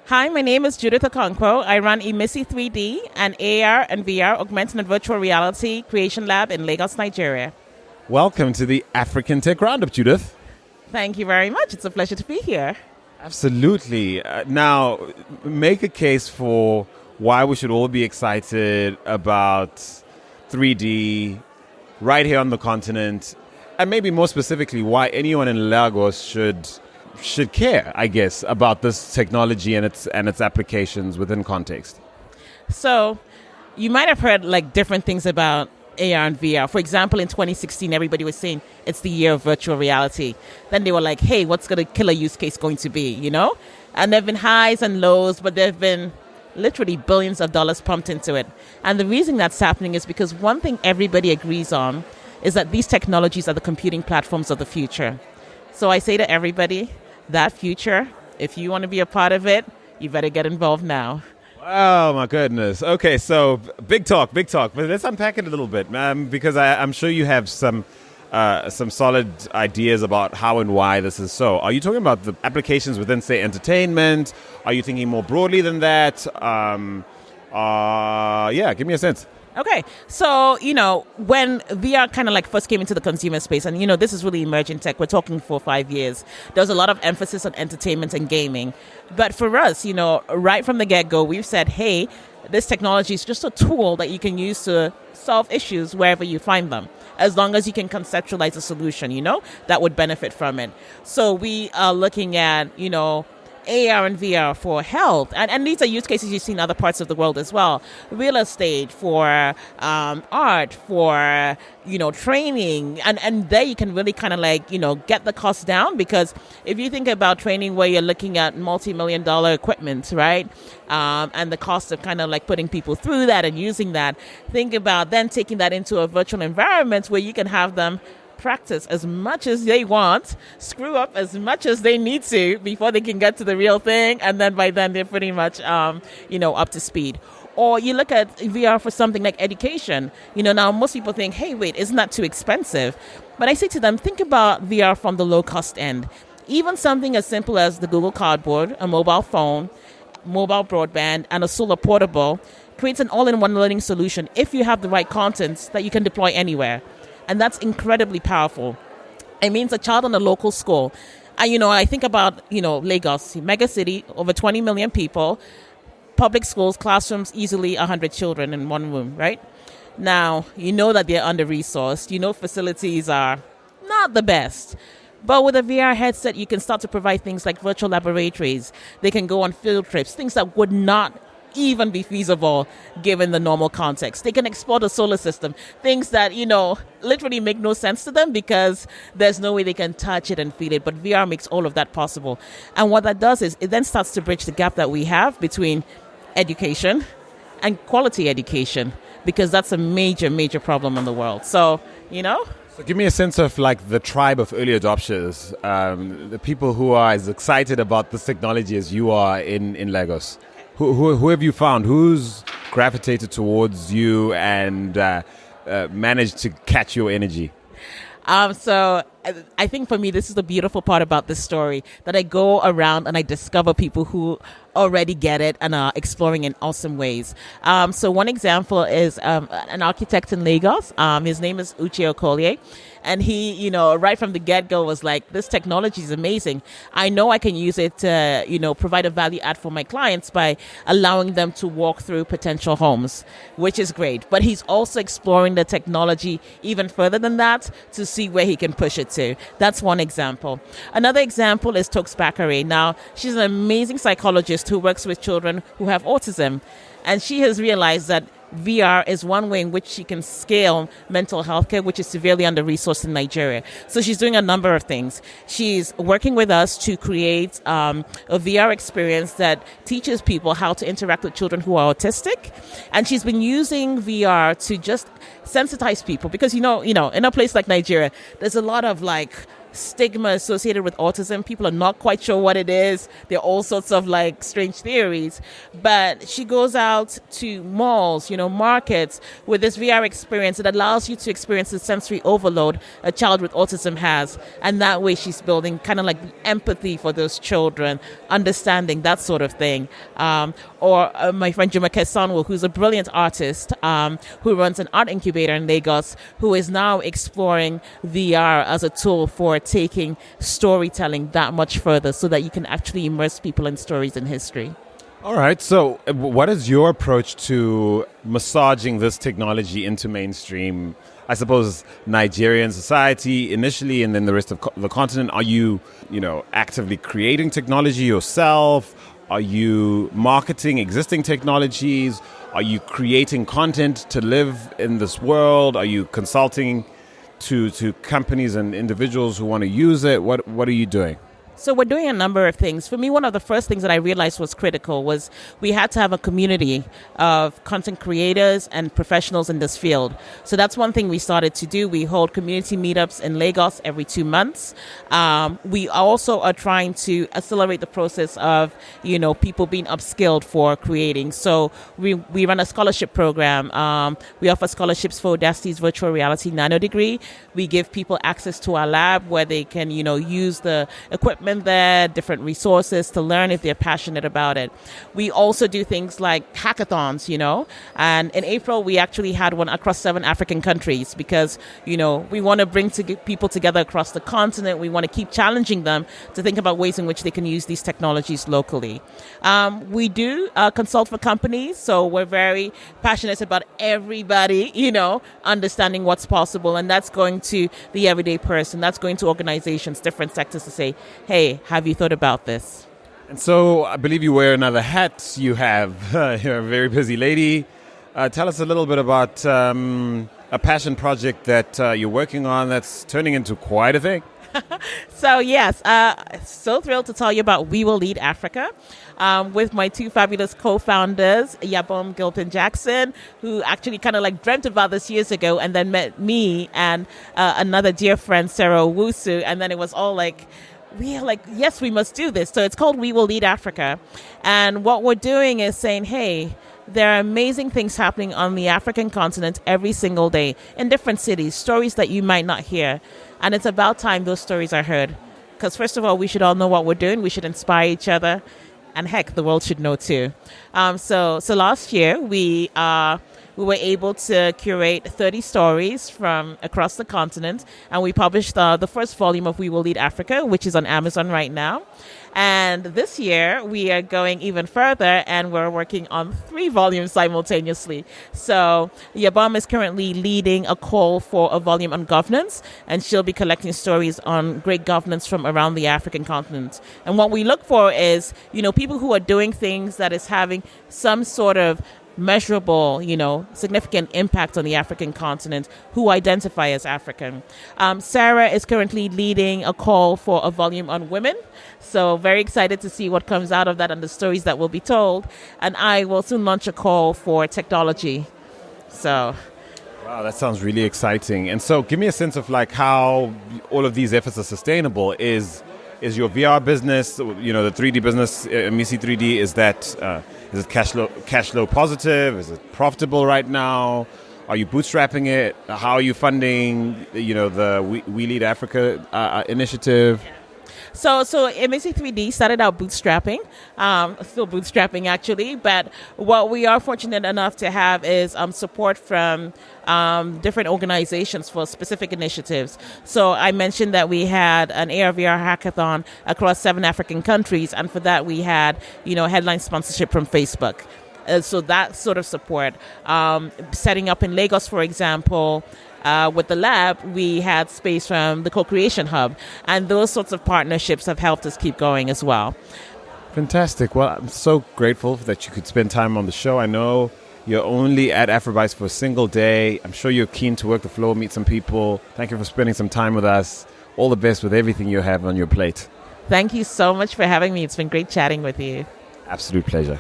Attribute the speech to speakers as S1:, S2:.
S1: Hi, my name is Judith Okonkwo. I run Ìmísí 3D, an AR and VR augmented and virtual reality creation lab in Lagos, Nigeria.
S2: Welcome to the African Tech Roundup, Judith.
S1: Thank you very much. It's a pleasure to be here.
S2: Absolutely. Now, make a case for why we should all be excited about 3D right here on the continent, and maybe more specifically, why anyone in Lagos should care, I guess, about this technology and its applications within context.
S1: So, you might have heard different things about AR and VR. For example, in 2016, everybody was saying it's the year of virtual reality. Then they were like, hey, what's the killer use case going to be, And there have been highs and lows, but there have been literally billions of dollars pumped into it. And the reason that's happening is because one thing everybody agrees on is that these technologies are the computing platforms of the future. So I say to everybody, that future, if you want to be a part of it, you better get involved now.
S2: Oh, my goodness. Okay, so big talk. But let's unpack it a little bit, because I'm sure you have some solid ideas about how and why this is so. Are you talking about the applications within, say, entertainment? Are you thinking more broadly than that? Give me a sense.
S1: Okay, so, when VR kind of first came into the consumer space, and, this is really emerging tech, we're talking 4 or 5 years, there was a lot of emphasis on entertainment and gaming. But for us, right from the get-go, we've said, hey, this technology is just a tool that you can use to solve issues wherever you find them, as long as you can conceptualize a solution, that would benefit from it. So we are looking at, AR and VR for health. And these are use cases you see in other parts of the world as well. Real estate, for art, for, training. And there you can really kind of get the cost down, because if you think about training where you're looking at multi-million-dollar equipment, right? And the cost of kind of putting people through that and using that, think about then taking that into a virtual environment where you can have them practice as much as they want, screw up as much as they need to before they can get to the real thing, and then by then they're pretty much up to speed. Or you look at VR for something like education. Now most people think, hey, wait, isn't that too expensive? But I say to them, think about VR from the low cost end. Even something as simple as the Google Cardboard, a mobile phone, mobile broadband, and a solar portable creates an all-in-one learning solution if you have the right contents that you can deploy anywhere. And that's incredibly powerful. It means a child in a local school. I think about, Lagos, mega city, over 20 million people, public schools, classrooms, easily 100 children in one room, right? Now, that they're under-resourced. Facilities are not the best. But with a VR headset, you can start to provide things like virtual laboratories. They can go on field trips, things that would not even be feasible given the normal context. They can explore the solar system, things that, literally make no sense to them because there's no way they can touch it and feel it. But VR makes all of that possible. And what that does is it then starts to bridge the gap that we have between education and quality education, because that's a major, major problem in the world. So,
S2: So give me a sense of the tribe of early adopters, the people who are as excited about this technology as you are in Lagos. Who have you found? Who's gravitated towards you and managed to catch your energy?
S1: So I think for me, this is the beautiful part about this story, that I go around and I discover people who already get it and are exploring in awesome ways. So one example is an architect in Lagos. His name is Judith Okonkwo. And he, right from the get-go was like, this technology is amazing. I know I can use it to, provide a value add for my clients by allowing them to walk through potential homes, which is great. But he's also exploring the technology even further than that to see where he can push it to. That's one example. Another example is Tokes Bakare. Now, she's an amazing psychologist who works with children who have autism. And she has realized that VR is one way in which she can scale mental health care, which is severely under-resourced in Nigeria. So she's doing a number of things. She's working with us to create a VR experience that teaches people how to interact with children who are autistic. And she's been using VR to just sensitize people because, in a place like Nigeria, there's a lot of stigma associated with autism. People are not quite sure what it is. There are all sorts of like strange theories. But she goes out to malls, markets with this VR experience. It allows you to experience the sensory overload a child with autism has. And that way she's building kind of like empathy for those children, understanding that sort of thing. Or my friend Jumoke Sanwo, who's a brilliant artist who runs an art incubator in Lagos, who is now exploring VR as a tool for taking storytelling that much further so that you can actually immerse people in stories and history.
S2: All right. So what is your approach to massaging this technology into mainstream, I suppose, Nigerian society initially and then the rest of the continent? Are you, actively creating technology yourself? Are you marketing existing technologies? Are you creating content to live in this world? Are you consulting to companies and individuals who want to use it? What are you doing?
S1: So we're doing a number of things. For me, one of the first things that I realized was critical was we had to have a community of content creators and professionals in this field. So that's one thing we started to do. We hold community meetups in Lagos every 2 months. We also are trying to accelerate the process of, people being upskilled for creating. So we run a scholarship program. We offer scholarships for Audacity's virtual reality nano degree. We give people access to our lab where they can, use the equipment there, different resources to learn if they're passionate about it. We also do things like hackathons, and in April we actually had one across 7 African countries because, we want to bring people together across the continent. We want to keep challenging them to think about ways in which they can use these technologies locally. We do consult for companies, so we're very passionate about everybody, understanding what's possible, and that's going to the everyday person, that's going to organizations, different sectors to say, hey, have you thought about this?
S2: And so I believe you wear another hat. You're a very busy lady. Tell us a little bit about a passion project that you're working on that's turning into quite a thing.
S1: So yes, so thrilled to tell you about We Will Lead Africa. With my 2 fabulous co-founders, Yabom Gilpin-Jackson, who actually kind of like dreamt about this years ago and then met me and another dear friend, Sarah Owusu. And then it was all like, we are like, yes, we must do this. So it's called We Will Lead Africa. And what we're doing is saying, hey, there are amazing things happening on the African continent every single day in different cities, stories that you might not hear. And it's about time those stories are heard. Because first of all, we should all know what we're doing. We should inspire each other. And heck, the world should know too. So last year, we were able to curate 30 stories from across the continent. And we published the first volume of We Will Lead Africa, which is on Amazon right now. And this year, we are going even further, and we're working on 3 volumes simultaneously. So Yabam is currently leading a call for a volume on governance, and she'll be collecting stories on great governance from around the African continent. And what we look for is, people who are doing things that is having some sort of measurable, significant impact on the African continent, who identify as African. Sarah is currently leading a call for a volume on women. So very excited to see what comes out of that and the stories that will be told. And I will soon launch a call for technology. So...
S2: Wow, that sounds really exciting. And so give me a sense of like how all of these efforts are sustainable. Is your VR business, the 3D business, Ìmísí 3D, is it cash flow positive? Is it profitable right now? Are you bootstrapping it? How are you funding, the We Lead Africa initiative?
S1: So Ìmísí 3D started out bootstrapping, still bootstrapping actually, but what we are fortunate enough to have is support from different organizations for specific initiatives. So I mentioned that we had an AR/VR hackathon across 7 African countries, and for that we had, headline sponsorship from Facebook. So that sort of support. Setting up in Lagos, for example, with the lab, we had space from the Co-Creation Hub. And those sorts of partnerships have helped us keep going as well.
S2: Fantastic. Well, I'm so grateful that you could spend time on the show. I know you're only at Afrobytes for a single day. I'm sure you're keen to work the floor, meet some people. Thank you for spending some time with us. All the best with everything you have on your plate.
S1: Thank you so much for having me. It's been great chatting with you.
S2: Absolute pleasure.